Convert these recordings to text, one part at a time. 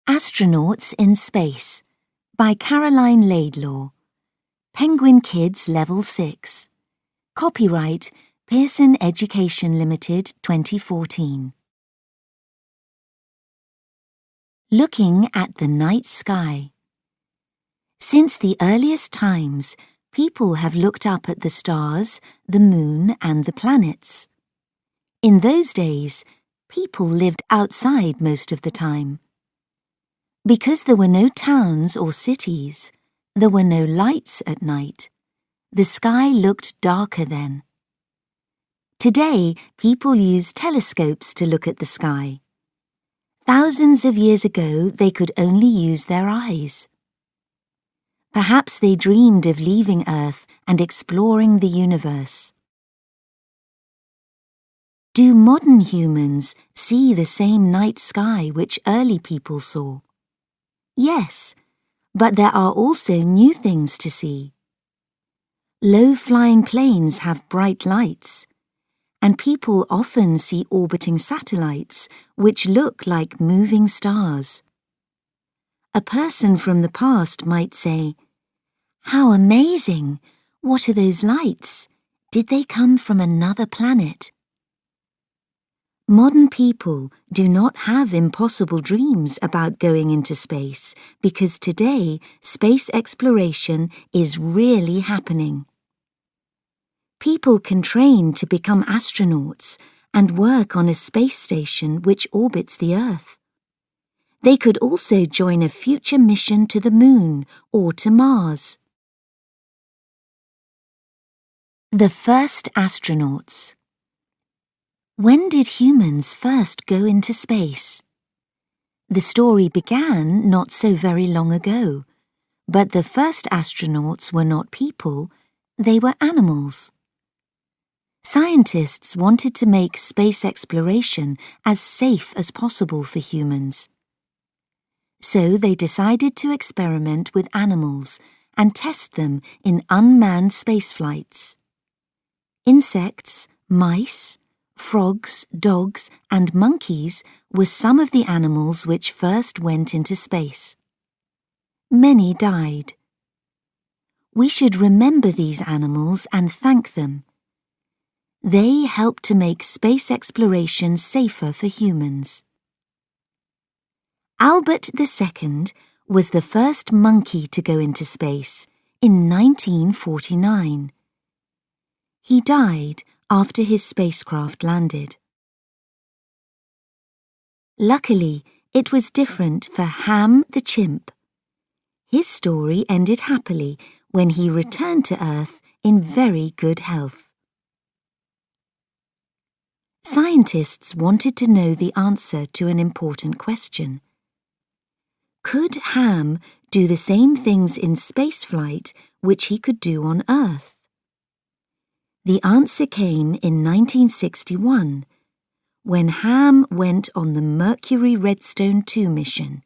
Astronauts in Space by Caroline Laidlaw. Penguin Kids Level 6. Copyright Pearson Education Limited 2014. Looking at the night sky. Since the earliest times, people have looked up at the stars, the moon, and the planets. In those days, people lived outside most of the time. Because there were no towns or cities, there were no lights at night. The sky looked darker then. Today, people use telescopes to look at the sky. Thousands of years ago, they could only use their eyes. Perhaps they dreamed of leaving Earth and exploring the universe. Do modern humans see the same night sky which early people saw? Yes, but there are also new things to see. Low-flying planes have bright lights, and people often see orbiting satellites which look like moving stars. A person from the past might say, "How amazing! What are those lights? Did they come from another planet?" Modern people do not have impossible dreams about going into space because today space exploration is really happening. People can train to become astronauts and work on a space station which orbits the Earth. They could also join a future mission to the Moon or to Mars. The first astronauts. When did humans first go into space? The story began not so very long ago, but the first astronauts were not people, they were animals. Scientists wanted to make space exploration as safe as possible for humans. So they decided to experiment with animals and test them in unmanned space flights. Insects, mice, frogs, dogs, and monkeys were some of the animals which first went into space. Many died. We should remember these animals and thank them. They helped to make space exploration safer for humans. Albert II was the first monkey to go into space in 1949. He died after his spacecraft landed. Luckily, it was different for Ham the chimp. His story ended happily when he returned to Earth in very good health. Scientists wanted to know the answer to an important question. Could Ham do the same things in spaceflight which he could do on Earth? The answer came in 1961, when Ham went on the Mercury Redstone 2 mission.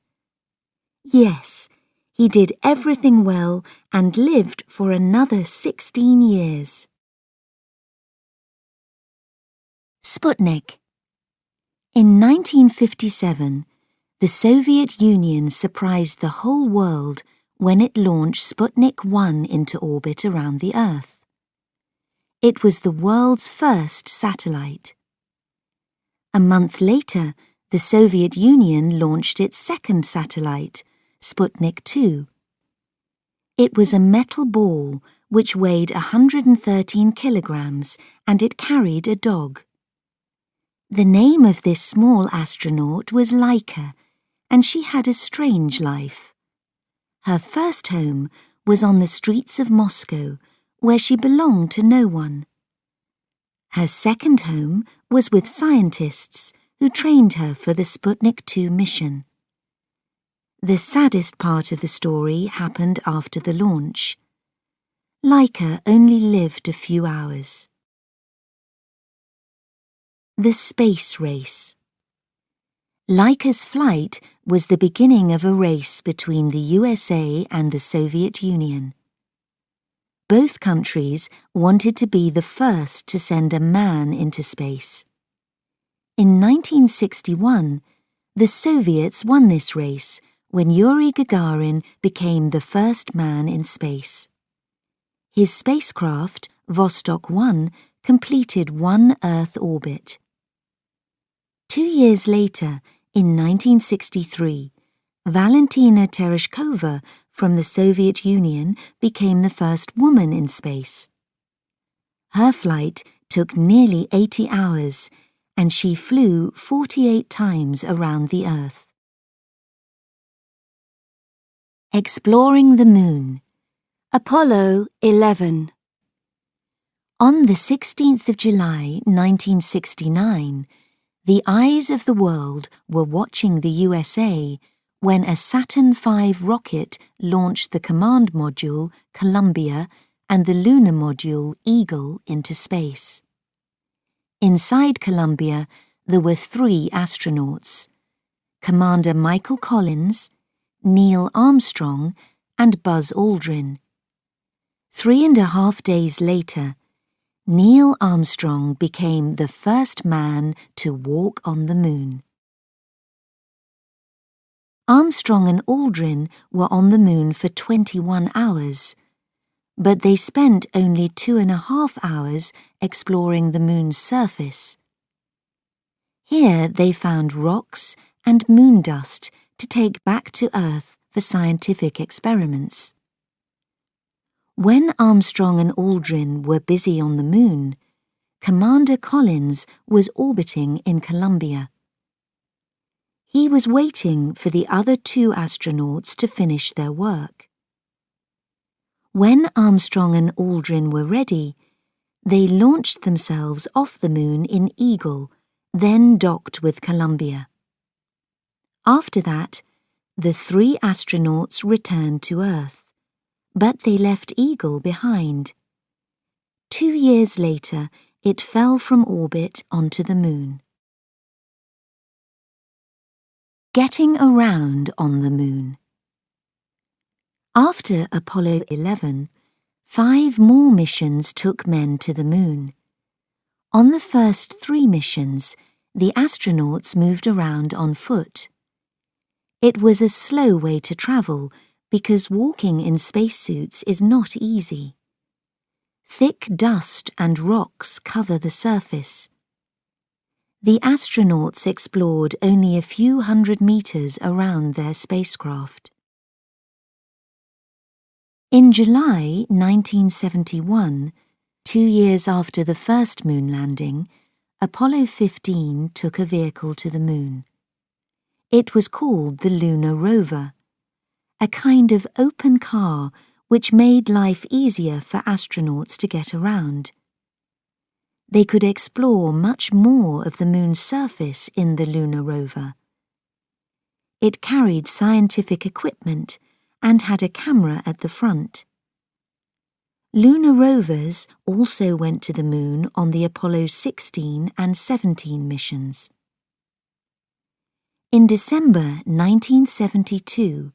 Yes, he did everything well and lived for another 16 years. Sputnik. In 1957, the Soviet Union surprised the whole world when it launched Sputnik 1 into orbit around the Earth. It was the world's first satellite. A month later, the Soviet Union launched its second satellite, Sputnik 2. It was a metal ball which weighed 113 kilograms and it carried a dog. The name of this small astronaut was Laika, and she had a strange life. Her first home was on the streets of Moscow, where she belonged to no one. Her second home was with scientists who trained her for the Sputnik 2 mission. The saddest part of the story happened after the launch. Laika only lived a few hours. The space race. Laika's flight was the beginning of a race between the USA and the Soviet Union. Both countries wanted to be the first to send a man into space. In 1961, The Soviets won this race when Yuri Gagarin became the first man in space. His spacecraft, Vostok 1, completed one Earth orbit. 2 years later, in 1963, Valentina Tereshkova from the Soviet Union became the first woman in space. Her flight took nearly 80 hours, and she flew 48 times around the Earth. Exploring the Moon. Apollo 11. On the 16th of July, 1969, the eyes of the world were watching the USA when a Saturn V rocket launched the command module Columbia and the lunar module Eagle into space. Inside Columbia, there were 3 astronauts: Commander Michael Collins, Neil Armstrong, and Buzz Aldrin. 3.5 days later, Neil Armstrong became the first man to walk on the moon. Armstrong and Aldrin were on the moon for 21 hours, but they spent only 2.5 hours exploring the moon's surface. Here they found rocks and moon dust to take back to Earth for scientific experiments. When Armstrong and Aldrin were busy on the moon, Commander Collins was orbiting in Columbia. He was waiting for the other 2 astronauts to finish their work. When Armstrong and Aldrin were ready, they launched themselves off the moon in Eagle, then docked with Columbia. After that, the 3 astronauts returned to Earth, but they left Eagle behind. 2 years later, it fell from orbit onto the moon. Getting around on the moon. After Apollo 11, 5 more missions took men to the moon. On the first 3 missions, the astronauts moved around on foot. It was a slow way to travel because walking in spacesuits is not easy. Thick dust and rocks cover the surface. The astronauts explored only a few hundred meters around their spacecraft. In July 1971, 2 years after the first moon landing, Apollo 15 took a vehicle to the moon. It was called the Lunar Rover, a kind of open car which made life easier for astronauts to get around. They could explore much more of the moon's surface in the Lunar Rover. It carried scientific equipment and had a camera at the front. Lunar rovers also went to the moon on the Apollo 16 and 17 missions. In December 1972,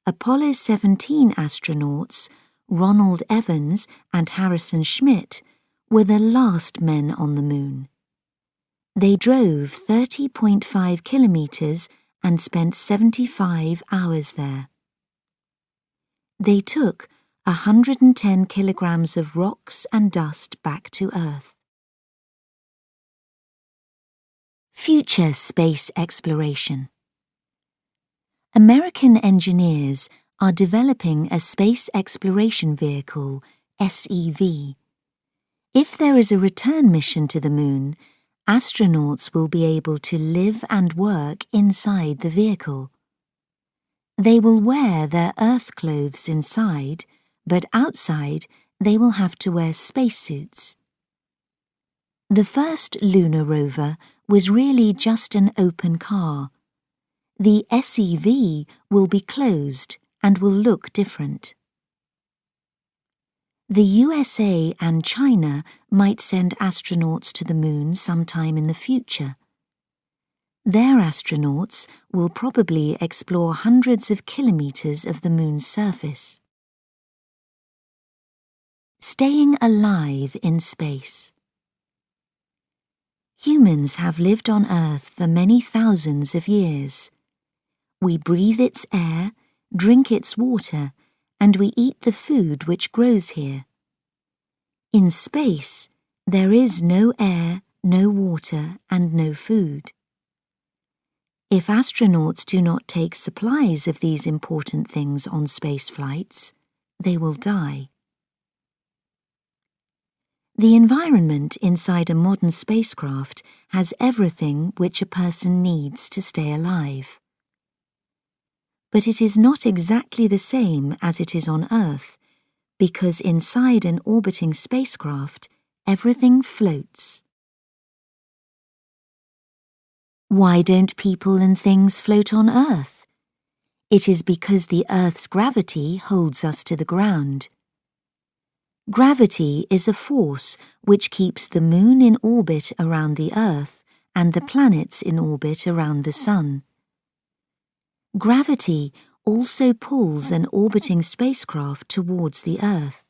Apollo 17 astronauts Ronald Evans and Harrison Schmitt were the last men on the moon. They drove 30.5 kilometers and spent 75 hours there. They took 110 kilograms of rocks and dust back to Earth. Future space exploration. American engineers are developing a space exploration vehicle, SEV. If there is a return mission to the moon, astronauts will be able to live and work inside the vehicle. They will wear their Earth clothes inside, but outside they will have to wear spacesuits. The first lunar rover was really just an open car. The SEV will be closed and will look different. The USA and China might send astronauts to the moon sometime in the future. Their astronauts will probably explore hundreds of kilometers of the moon's surface. Staying alive in space. Humans have lived on Earth for many thousands of years. We breathe its air, drink its water, and we eat the food which grows here. In space, there is no air, no water, and no food. If astronauts do not take supplies of these important things on space flights, they will die. The environment inside a modern spacecraft has everything which a person needs to stay alive. But it is not exactly the same as it is on Earth, because inside an orbiting spacecraft, everything floats. Why don't people and things float on Earth? It is because the Earth's gravity holds us to the ground. Gravity is a force which keeps the Moon in orbit around the Earth and the planets in orbit around the Sun. Gravity also pulls an orbiting spacecraft towards the Earth.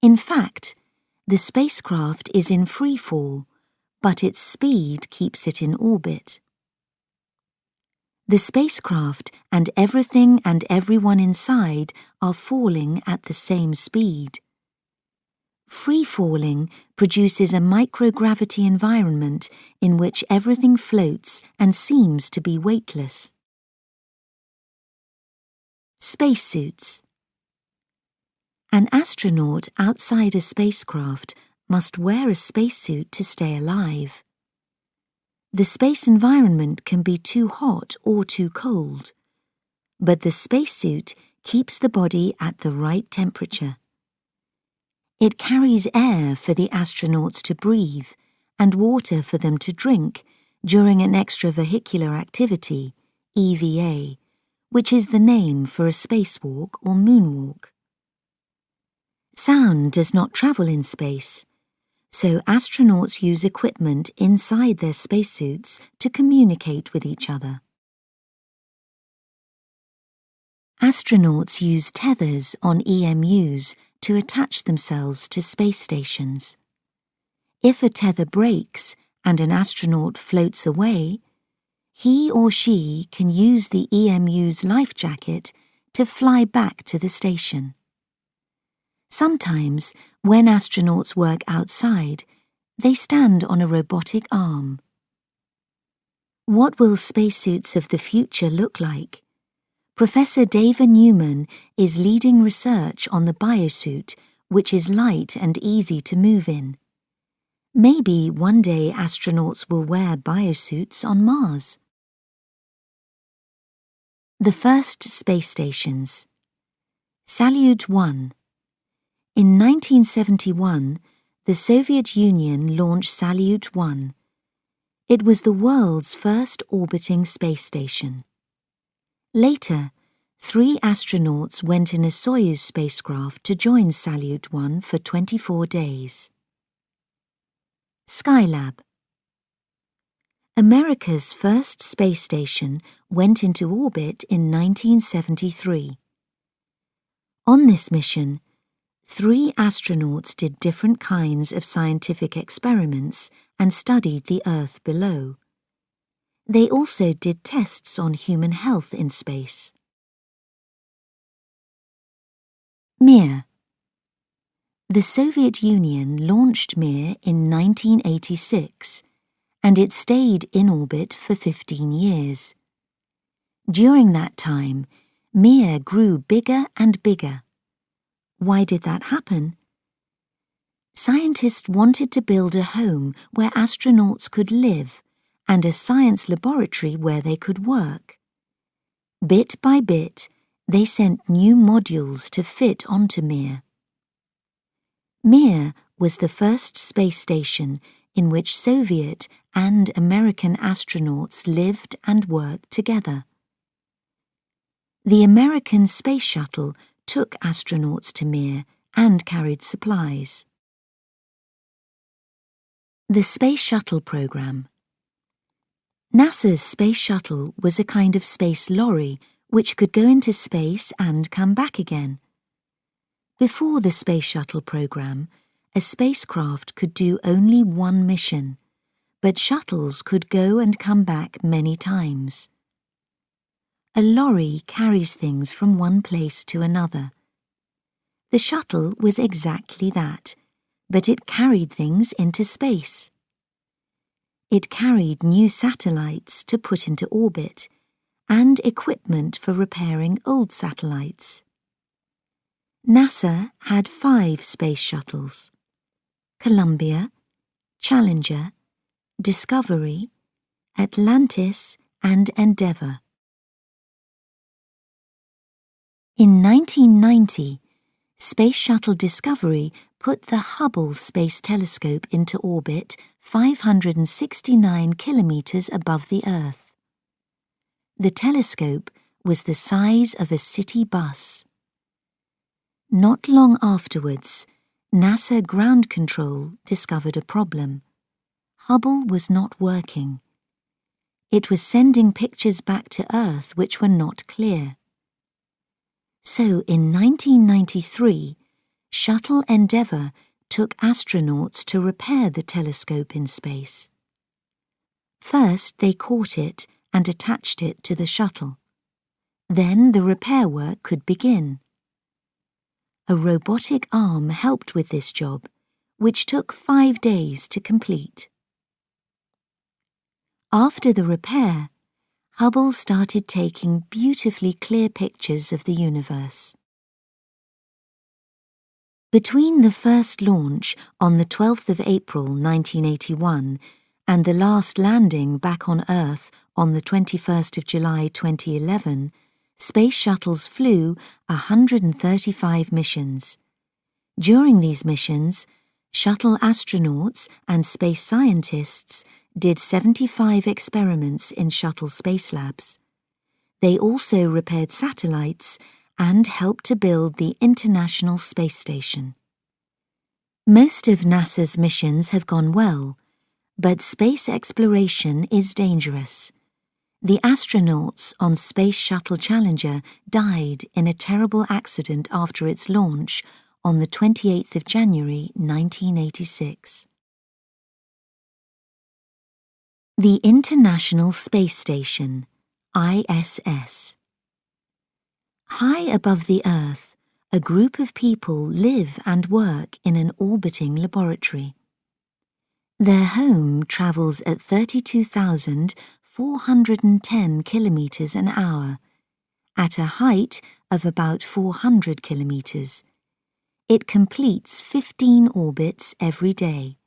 In fact, the spacecraft is in free fall, but its speed keeps it in orbit. The spacecraft and everything and everyone inside are falling at the same speed. Free falling produces a microgravity environment in which everything floats and seems to be weightless. Spacesuits. An astronaut outside a spacecraft must wear a spacesuit to stay alive. The space environment can be too hot or too cold, but the spacesuit keeps the body at the right temperature. It carries air for the astronauts to breathe and water for them to drink during an extravehicular activity, EVA, which is the name for a spacewalk or moonwalk. Sound does not travel in space, so astronauts use equipment inside their spacesuits to communicate with each other. Astronauts use tethers on EMUs to attach themselves to space stations. If a tether breaks and an astronaut floats away, he or she can use the EMU's life jacket to fly back to the station. Sometimes, when astronauts work outside, they stand on a robotic arm. What will spacesuits of the future look like? Professor Dava Newman is leading research on the biosuit, which is light and easy to move in. Maybe one day astronauts will wear biosuits on Mars. The first space stations. Salyut 1. In 1971, the Soviet Union launched Salyut 1. It was the world's first orbiting space station. Later, 3 astronauts went in a Soyuz spacecraft to join Salyut 1 for 24 days. Skylab. America's first space station went into orbit in 1973. On this mission, 3 astronauts did different kinds of scientific experiments and studied the Earth below. They also did tests on human health in space. Mir. The Soviet Union launched Mir in 1986, and it stayed in orbit for 15 years. During that time, Mir grew bigger and bigger. Why did that happen? Scientists wanted to build a home where astronauts could live and a science laboratory where they could work. Bit by bit, they sent new modules to fit onto Mir. Mir was the first space station in which Soviet and American astronauts lived and worked together. The American space shuttle took astronauts to Mir and carried supplies. The Space Shuttle Program. NASA's space shuttle was a kind of space lorry which could go into space and come back again. Before the Space Shuttle program, a spacecraft could do only one mission, but shuttles could go and come back many times. A lorry carries things from one place to another. The shuttle was exactly that, but it carried things into space. It carried new satellites to put into orbit and equipment for repairing old satellites. NASA had 5 space shuttles: Columbia, Challenger, Discovery, Atlantis, and Endeavour. In 1990, Space Shuttle Discovery put the Hubble Space Telescope into orbit 569 kilometers above the Earth. The telescope was the size of a city bus. Not long afterwards, NASA Ground Control discovered a problem. Hubble was not working. It was sending pictures back to Earth which were not clear. So in 1993, Shuttle Endeavour took astronauts to repair the telescope in space. First, they caught it and attached it to the shuttle. Then the repair work could begin. A robotic arm helped with this job, which took 5 days to complete. After the repair, Hubble started taking beautifully clear pictures of the universe. Between the first launch on the 12th of April 1981 and the last landing back on Earth on the 21st of July 2011, space shuttles flew 135 missions. During these missions, shuttle astronauts and space scientists did 75 experiments in shuttle space labs. They also repaired satellites and helped to build the International Space Station. Most of NASA's missions have gone well, but space exploration is dangerous. The astronauts on Space Shuttle Challenger died in a terrible accident after its launch on the 28th of January 1986. The International Space Station, ISS. High above the Earth, a group of people live and work in an orbiting laboratory. Their home travels at 32,410 kilometers an hour, at a height of about 400 kilometers. It completes 15 orbits every day.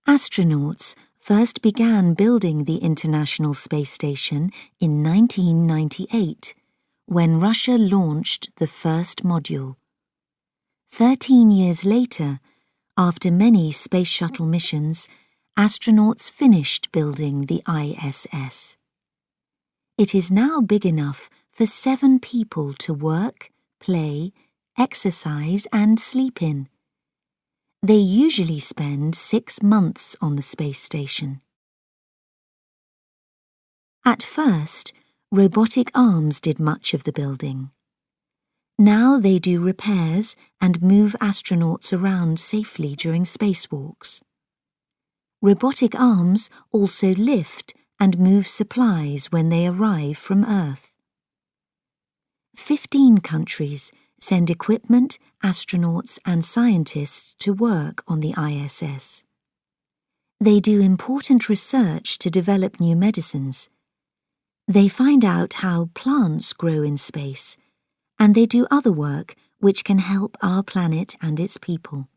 Astronauts first began building the International Space Station in 1998, when Russia launched the first module. 13 years later, after many space shuttle missions, astronauts finished building the ISS. It is now big enough for 7 people to work, play, exercise, and sleep in. They usually spend 6 months on the space station. At first, robotic arms did much of the building. Now they do repairs and move astronauts around safely during spacewalks. Robotic arms also lift and move supplies when they arrive from Earth. 15 countries send equipment, astronauts and scientists to work on the ISS. They do important research to develop new medicines. They find out how plants grow in space, and they do other work which can help our planet and its people.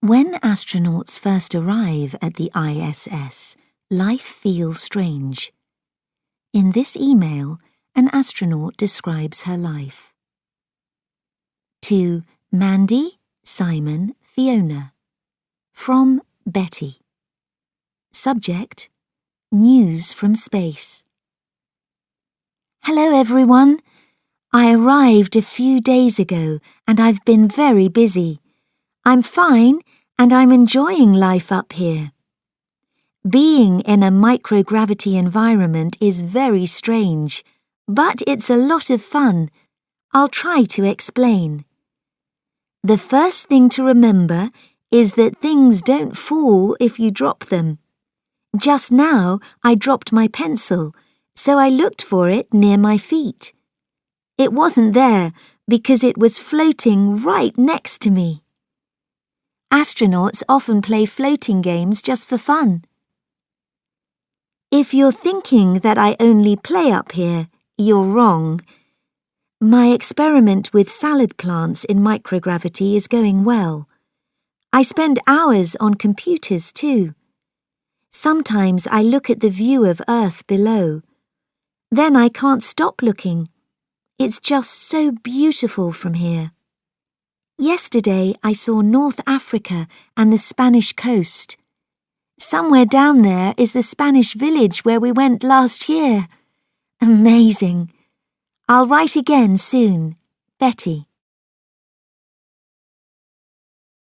When astronauts first arrive at the ISS, life feels strange. In this email, an astronaut describes her life. To Mandy, Simon, Fiona. From Betty. Subject: News from Space. Hello everyone. I arrived a few days ago and I've been very busy. I'm fine and I'm enjoying life up here. Being in a microgravity environment is very strange, but it's a lot of fun. I'll try to explain. The first thing to remember is that things don't fall if you drop them. Just now I dropped my pencil, so I looked for it near my feet. It wasn't there because it was floating right next to me. Astronauts often play floating games just for fun. If you're thinking that I only play up here, you're wrong. My experiment with salad plants in microgravity is going well. I spend hours on computers too. Sometimes I look at the view of Earth below. Then I can't stop looking. It's just so beautiful from here. Yesterday I saw North Africa and the Spanish coast. Somewhere down there is the Spanish village where we went last year. Amazing. I'll write again soon. Betty.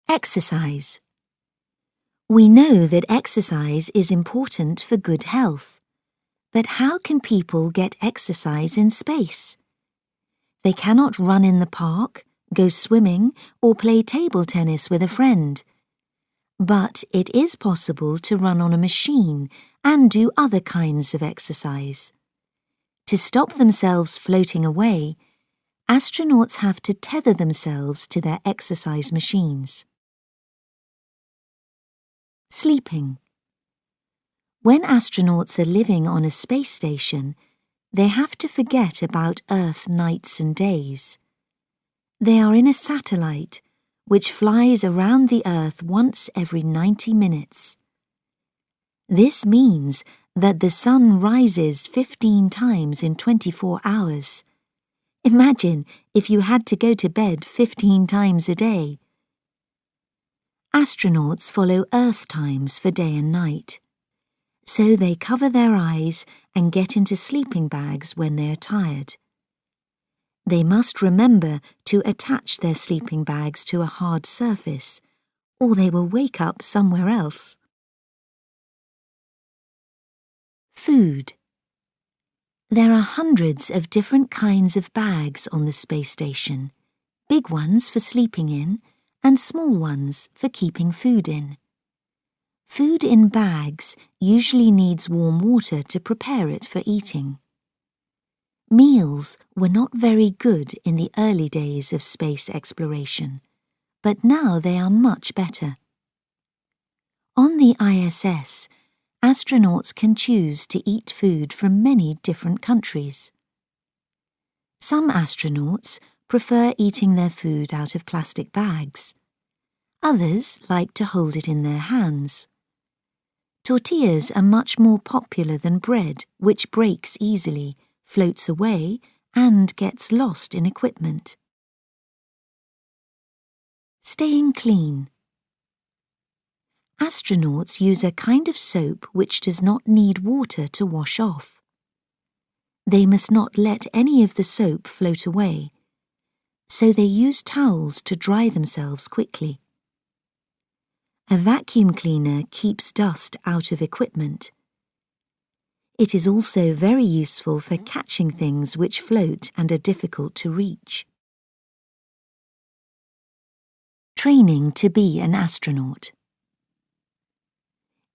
Exercise. We know that exercise is important for good health. But how can people get exercise in space? They cannot run in the park, go swimming, or play table tennis with a friend. But it is possible to run on a machine and do other kinds of exercise. To stop themselves floating away, astronauts have to tether themselves to their exercise machines. Sleeping. When astronauts are living on a space station, they have to forget about Earth nights and days. They are in a satellite, which flies around the Earth once every 90 minutes. This means that the sun rises 15 times in 24 hours. Imagine if you had to go to bed 15 times a day. Astronauts follow Earth times for day and night. So they cover their eyes and get into sleeping bags when they are tired. They must remember to attach their sleeping bags to a hard surface, or they will wake up somewhere else. Food. There are hundreds of different kinds of bags on the space station, big ones for sleeping in and small ones for keeping food in. Food in bags usually needs warm water to prepare it for eating. Meals were not very good in the early days of space exploration, but now they are much better. On the ISS, astronauts can choose to eat food from many different countries. Some astronauts prefer eating their food out of plastic bags. Others like to hold it in their hands. Tortillas are much more popular than bread, which breaks easily, floats away, and gets lost in equipment. Staying clean. Astronauts use a kind of soap which does not need water to wash off. They must not let any of the soap float away, so they use towels to dry themselves quickly. A vacuum cleaner keeps dust out of equipment. It is also very useful for catching things which float and are difficult to reach. Training to be an astronaut.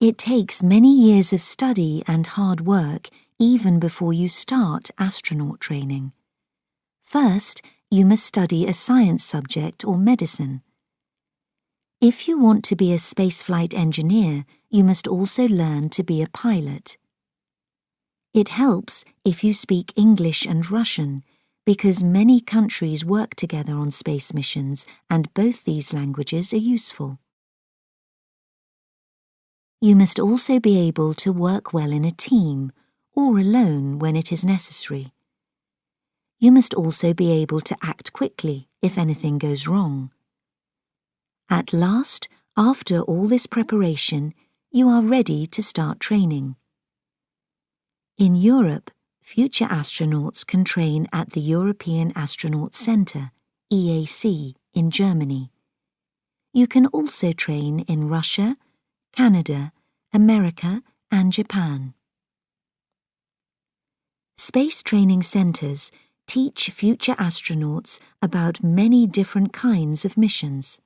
It takes many years of study and hard work even before you start astronaut training. First, you must study a science subject or medicine. If you want to be a spaceflight engineer, you must also learn to be a pilot. It helps if you speak English and Russian, because many countries work together on space missions and both these languages are useful. You must also be able to work well in a team or alone when it is necessary. You must also be able to act quickly if anything goes wrong. At last, after all this preparation, you are ready to start training. In Europe, future astronauts can train at the European Astronaut Centre, EAC, in Germany. You can also train in Russia, Canada, America, and Japan. Space training centres teach future astronauts about many different kinds of missions.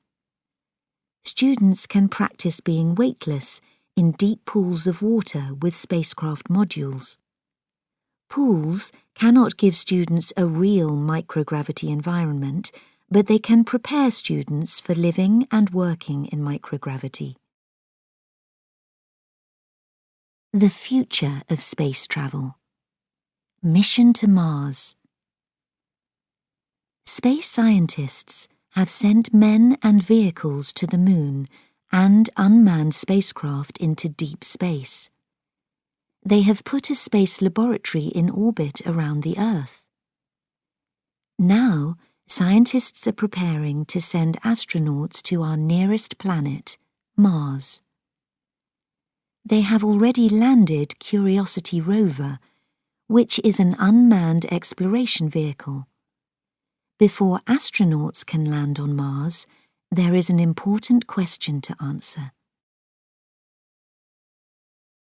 Students can practice being weightless in deep pools of water with spacecraft modules. Pools cannot give students a real microgravity environment, but they can prepare students for living and working in microgravity. The future of space travel. Mission to Mars. Space scientists have sent men and vehicles to the Moon and unmanned spacecraft into deep space. They have put a space laboratory in orbit around the Earth. Now, scientists are preparing to send astronauts to our nearest planet, Mars. They have already landed Curiosity rover, which is an unmanned exploration vehicle. Before astronauts can land on Mars, there is an important question to answer.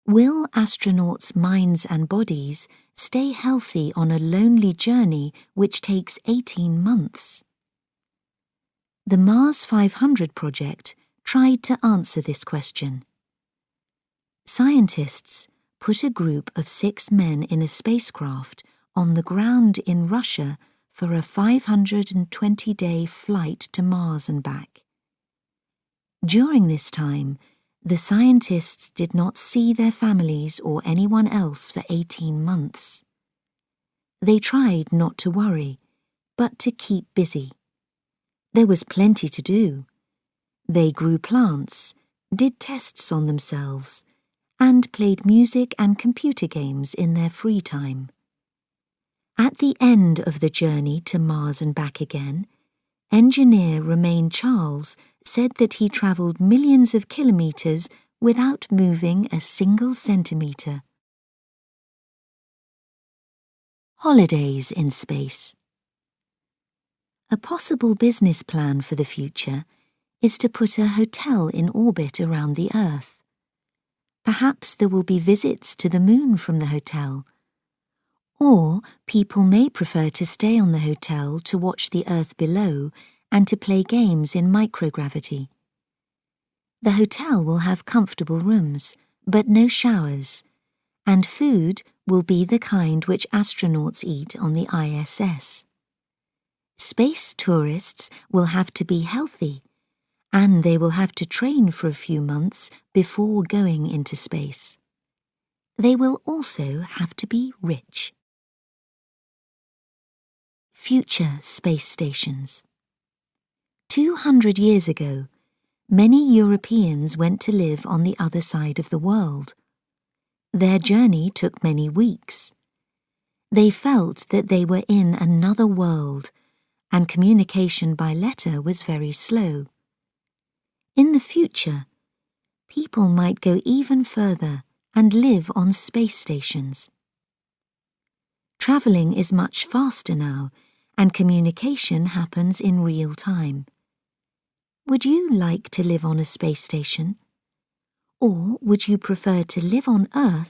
Will astronauts' minds and bodies stay healthy on a lonely journey which takes 18 months? The Mars 500 project tried to answer this question. Scientists put a group of 6 men in a spacecraft on the ground in Russia for a 520-day flight to Mars and back. During this time, the scientists did not see their families or anyone else for 18 months. They tried not to worry, but to keep busy. There was plenty to do. They grew plants, did tests on themselves, and played music and computer games in their free time. At the end of the journey to Mars and back again, engineer Romain Charles said that he travelled millions of kilometres without moving a single centimetre. Holidays in space. A possible business plan for the future is to put a hotel in orbit around the Earth. Perhaps there will be visits to the Moon from the hotel. Or people may prefer to stay on the hotel to watch the Earth below and to play games in microgravity. The hotel will have comfortable rooms, but no showers, and food will be the kind which astronauts eat on the ISS. Space tourists will have to be healthy, and they will have to train for a few months before going into space. They will also have to be rich. Future space stations. 200 years ago, many Europeans went to live on the other side of the world. Their journey took many weeks. They felt that they were in another world, and communication by letter was very slow. In the future, people might go even further and live on space stations. Travelling is much faster now, and communication happens in real time. Would you like to live on a space station? Or would you prefer to live on Earth